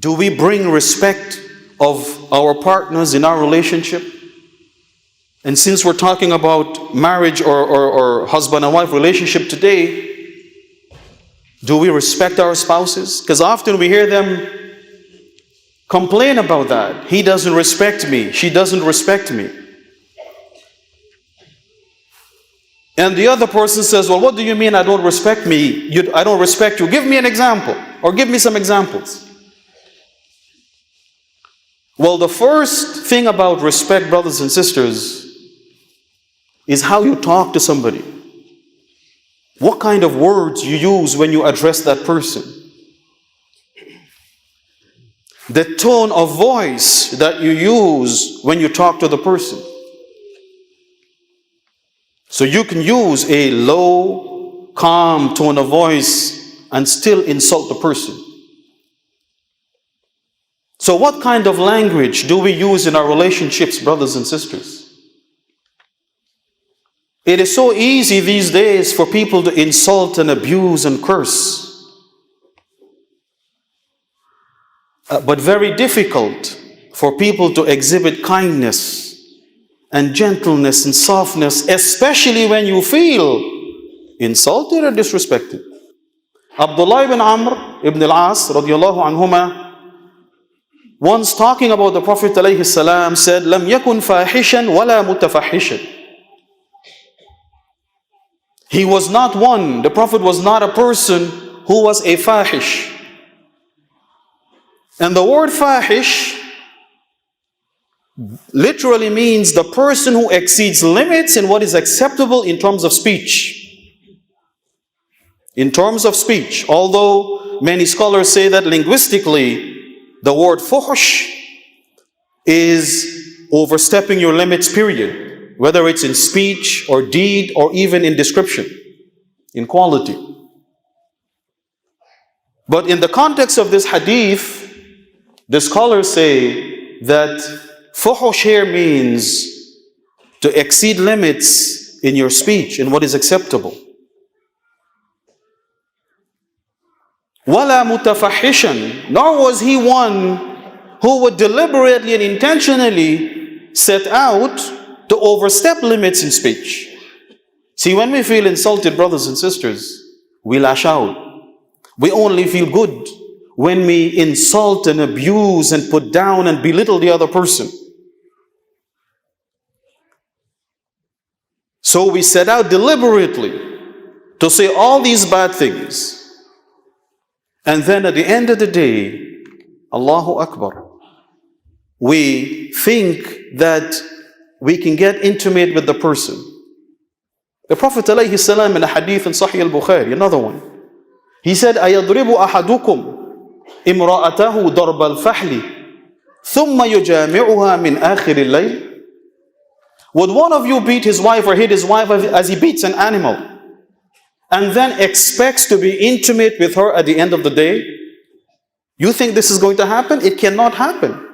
Do we bring respect of our partners in our relationship? And since we're talking about marriage or husband and wife relationship today, do we respect our spouses? Because often we hear them complain about that. He doesn't respect me. She doesn't respect me. And the other person says, well, what do you mean I don't respect me? I don't respect you. Give me an example, or give me some examples. Well, the first thing about respect, brothers and sisters, is how you talk to somebody. What kind of words you use when you address that person. The tone of voice that you use when you talk to the person. So you can use a low, calm tone of voice and still insult the person. So what kind of language do we use in our relationships, brothers and sisters? It is so easy these days for people to insult and abuse and curse. But very difficult for people to exhibit kindness and gentleness and softness, especially when you feel insulted or disrespected. Abdullah ibn Amr ibn al-As radiyallahu anhuma, once talking about the Prophet alayhi salam, said, "Lam yakun fahishan wala mutafahishan." He was not one, the Prophet was not a person who was a fahish. And the word fahish literally means the person who exceeds limits in what is acceptable in terms of speech. In terms of speech, although many scholars say that linguistically, the word fuhush is overstepping your limits, period. Whether it's in speech or deed or even in description, in quality. But in the context of this hadith, the scholars say that fuhush here means to exceed limits in your speech, in what is acceptable. Wala mutafahishan, nor was he one who would deliberately and intentionally set out to overstep limits in speech. See, when we feel insulted, brothers and sisters, we lash out. We only feel good when we insult and abuse and put down and belittle the other person. So we set out deliberately to say all these bad things. And then at the end of the day, Allahu Akbar, we think that we can get intimate with the person. The Prophet ﷺ in a hadith in Sahih al-Bukhari, another one, he said, أَيَضْرِبُ أَحَدُكُمْ إِمْرَأَتَهُ ضَرْبَ الْفَحْلِ ثُمَّ يُجَامِعُهَا مِنْ آخِرِ اللَّيْلِ. Would one of you beat his wife or hit his wife as he beats an animal and then expects to be intimate with her at the end of the day? You think this is going to happen? It cannot happen.